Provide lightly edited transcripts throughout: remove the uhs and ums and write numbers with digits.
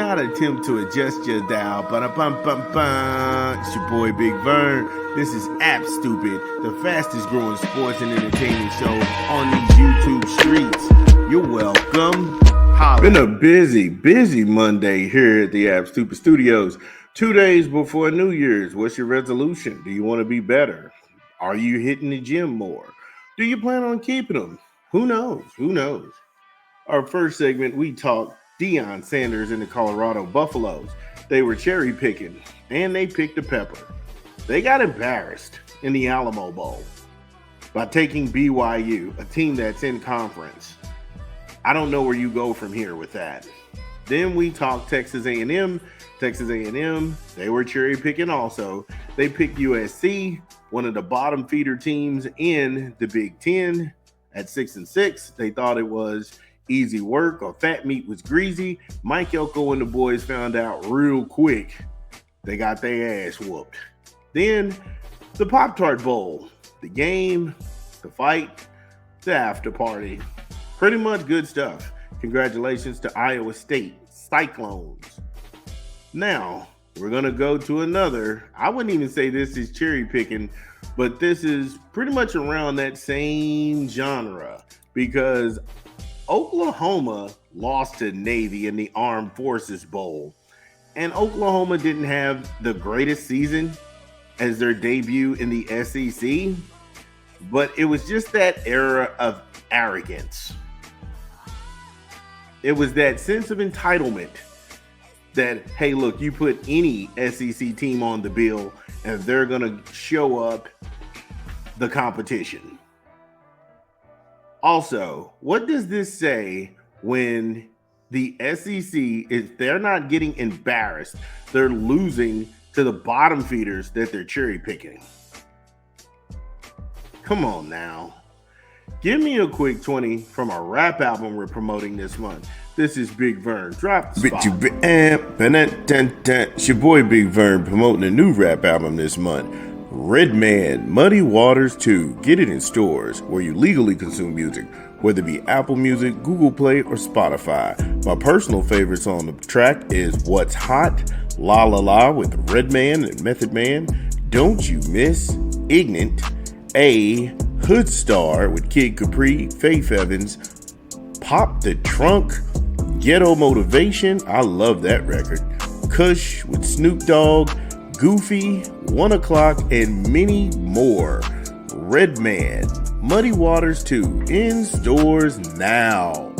not attempt to adjust your dial. Ba-da-bum-bum-bum. It's your boy Big Vern. This is App Stupid, the fastest growing sports and entertainment show on these YouTube streets. You're welcome. Holla. Been a busy Monday here at the App Stupid Studios. 2 days before New Year's. What's your resolution? Do you want to be better? Are you hitting the gym more? Do you plan on keeping them? Who knows? Our first segment, we talked Deion Sanders and the Colorado Buffaloes. They were cherry picking, and they picked a pepper. They got embarrassed in the Alamo Bowl by taking BYU, a team that's in conference. I don't know where you go from here with that. Then we talked Texas A&M. Texas A&M, they were cherry picking also. They picked USC, one of the bottom feeder teams in the Big Ten at 6-6. They thought it was easy work or fat meat was greasy. Mike Elko and the boys found out real quick they got their ass whooped. Then the Pop-Tart Bowl, the game, the fight, the after party. Pretty much good stuff. Congratulations to Iowa State Cyclones. Now, we're going to go to another. I wouldn't even say this is cherry picking, but this is pretty much around that same genre because Oklahoma lost to Navy in the Armed Forces Bowl, and Oklahoma didn't have the greatest season as their debut in the SEC, but it was just that era of arrogance. It was that sense of entitlement that, hey, look, you put any SEC team on the bill and they're going to show up the competition. Also, what does this say when the SEC is they're not getting embarrassed, they're losing to the bottom feeders that they're cherry picking? Come on now. Give me a quick 20 from a rap album we're promoting this month. This is Big Vern. Drop the spot. It's your boy Big Vern promoting a new rap album this month. Redman, Muddy Waters 2. Get it in stores where you legally consume music, whether it be Apple Music, Google Play, or Spotify. My personal favorites on the track is What's Hot, La La La with Redman and Method Man, Don't You Miss, Ignorant, A, Hood Star with Kid Capri, Faith Evans, Pop the Trunk, Ghetto Motivation, I love that record, Kush with Snoop Dogg, Goofy, 1 O'Clock, and many more. Redman, Muddy Waters 2, in stores now.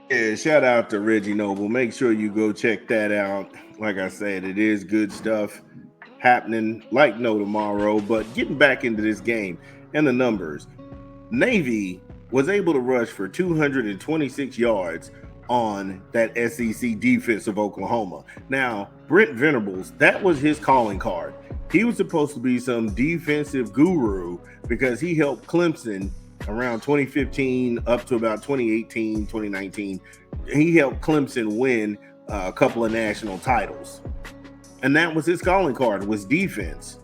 Yeah, shout out to Reggie Noble. Make sure you go check that out. Like I said, it is good stuff happening like no tomorrow. But getting back into this game and the numbers, Navy was able to rush for 226 yards on that SEC defense of Oklahoma. Now, Brent Venables, that was his calling card. He was supposed to be some defensive guru because he helped Clemson around 2015 up to about 2018, 2019. He helped Clemson win a couple of national titles. And that was his calling card, was defense.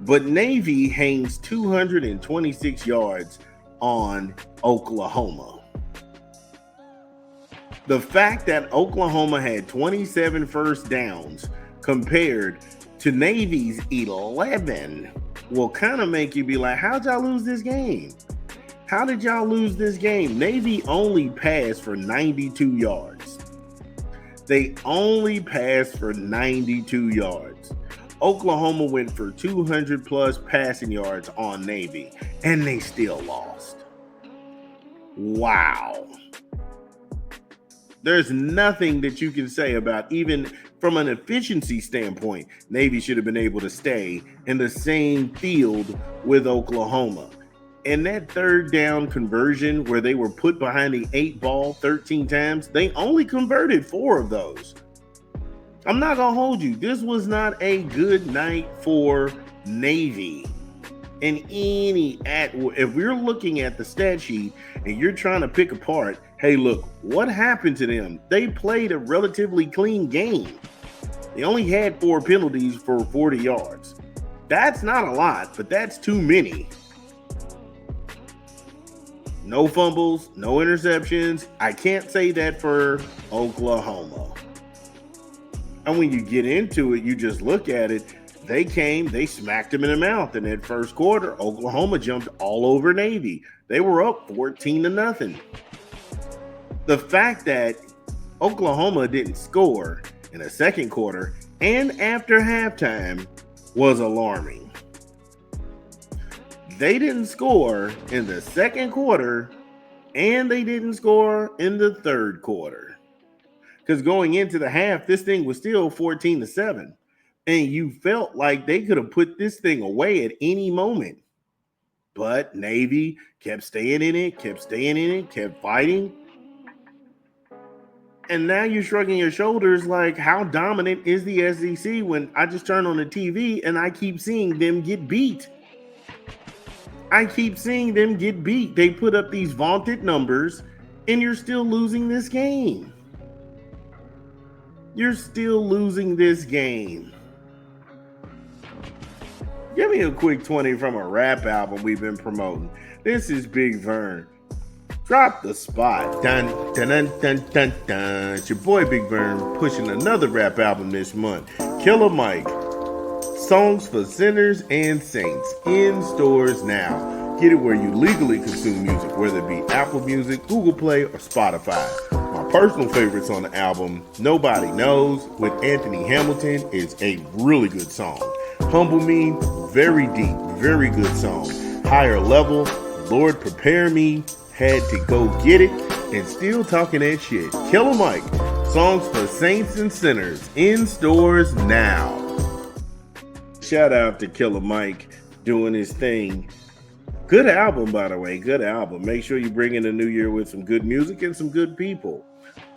But Navy hangs 226 yards on Oklahoma. The fact that Oklahoma had 27 first downs compared to Navy's 11 will kind of make you be like, how'd y'all lose this game? How did y'all lose this game? Navy only passed for 92 yards. They only passed for 92 yards. Oklahoma went for 200 plus passing yards on Navy, and they still lost. Wow. There's nothing that you can say about, even from an efficiency standpoint, Navy should have been able to stay in the same field with Oklahoma. And that third down conversion where they were put behind the 8 ball 13 times, they only converted 4 of those. I'm not going to hold you. This was not a good night for Navy. And if we're looking at the stat sheet and you're trying to pick apart, hey, look, what happened to them? They played a relatively clean game. They only had 4 penalties for 40 yards. That's not a lot, but that's too many. No fumbles, no interceptions. I can't say that for Oklahoma. And when you get into it, you just look at it. They came, they smacked him in the mouth in that first quarter. Oklahoma jumped all over Navy. They were up 14-0. The fact that Oklahoma didn't score in the second quarter and after halftime was alarming. They didn't score in the second quarter and they didn't score in the third quarter. Because going into the half, this thing was still 14-7. And you felt like they could have put this thing away at any moment. But Navy kept staying in it, kept fighting. And now you're shrugging your shoulders like, how dominant is the SEC when I just turn on the TV and I keep seeing them get beat? They put up these vaunted numbers and you're still losing this game. Give me a quick 20 from a rap album we've been promoting. This is Big Vern. Drop the spot. Dun, dun, dun, dun, dun, dun. It's your boy Big Vern pushing another rap album this month. Killer Mike. Songs for Sinners and Saints. In stores now. Get it where you legally consume music, whether it be Apple Music, Google Play, or Spotify. My personal favorites on the album, Nobody Knows, with Anthony Hamilton, is a really good song. Humble Me, very deep, very good song. Higher Level, Lord Prepare Me, Had to Go Get It, and Still Talking That Shit. Killer Mike, Songs for Saints and Sinners, in stores now. Shout out to Killer Mike doing his thing. Good album, by the way, good album. Make sure you bring in the new year with some good music and some good people.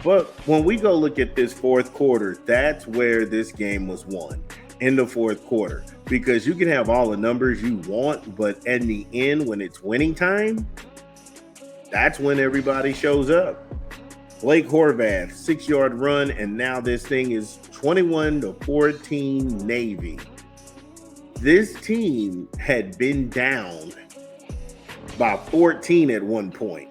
But when we go look at this fourth quarter, that's where this game was won. In the fourth quarter, because you can have all the numbers you want, but at the end, when it's winning time, that's when everybody shows up. Blake Horvath, 6-yard run, and now this thing is 21-14 Navy. This team had been down by 14 at one point,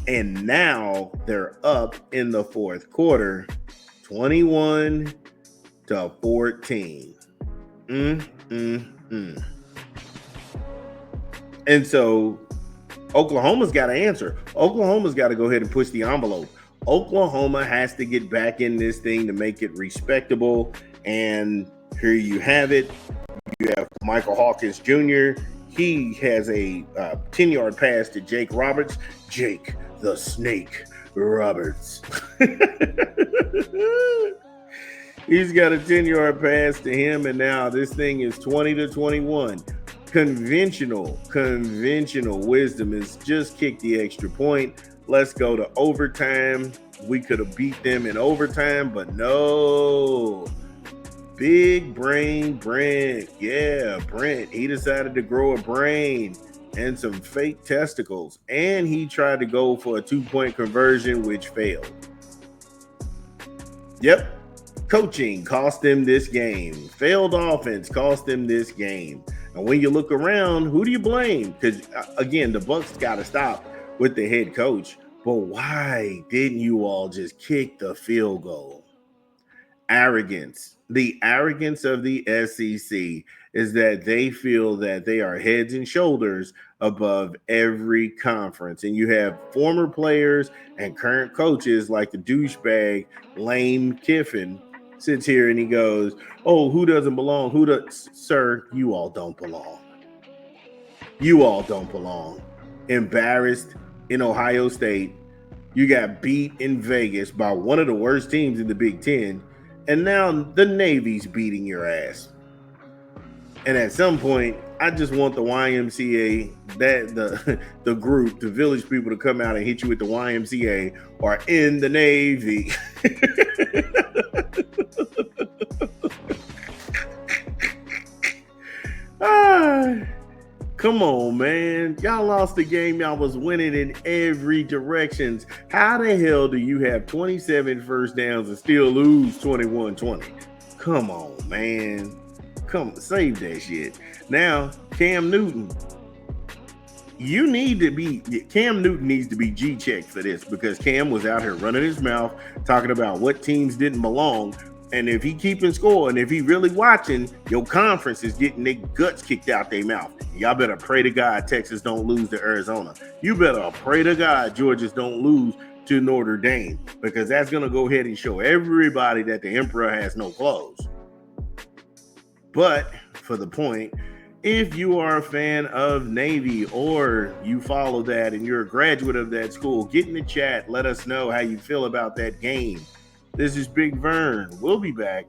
and now they're up in the fourth quarter, 21-14. And so Oklahoma's got to answer. Oklahoma's got to go ahead and push the envelope. Oklahoma has to get back in this thing to make it respectable. And here you have it. You have Michael Hawkins Jr. He has a 10-yard pass to Jake Roberts. Jake the Snake Roberts. He's got a 10-yard pass to him, and now this thing is 20-21. Conventional wisdom is just kick the extra point. Let's go to overtime. We could have beat them in overtime, but no. Big brain Brent. Yeah, Brent. He decided to grow a brain and some fake testicles, and he tried to go for a 2-point conversion, which failed. Yep. Coaching cost them this game. Failed offense cost them this game. And when you look around, who do you blame? Because, again, the Bucs got to stop with the head coach. But why didn't you all just kick the field goal? Arrogance. The arrogance of the SEC is that they feel that they are heads and shoulders above every conference. And you have former players and current coaches like the douchebag Lane Kiffin sits here and he goes, oh, who doesn't belong? Who does? Sir, you all don't belong. You all don't belong. Embarrassed in Ohio State. You got beat in Vegas by one of the worst teams in the Big Ten. And now the Navy's beating your ass. And at some point, I just want the YMCA, the group, the village people to come out and hit you with the YMCA or in the Navy. Come on, man. Y'all lost the game. Y'all was winning in every direction. How the hell do you have 27 first downs and still lose 21-20? Come on, man. Come save that shit. Now, Cam Newton. Cam Newton needs to be G-checked for this because Cam was out here running his mouth, talking about what teams didn't belong. And if he keeping score and if he really watching, your conference is getting their guts kicked out their mouth. Y'all better pray to God Texas don't lose to Arizona. You better pray to God Georgia don't lose to Notre Dame, because that's going to go ahead and show everybody that the emperor has no clothes. But for the point, if you are a fan of Navy or you follow that and you're a graduate of that school, get in the chat. Let us know how you feel about that game. This is Big Vern. We'll be back.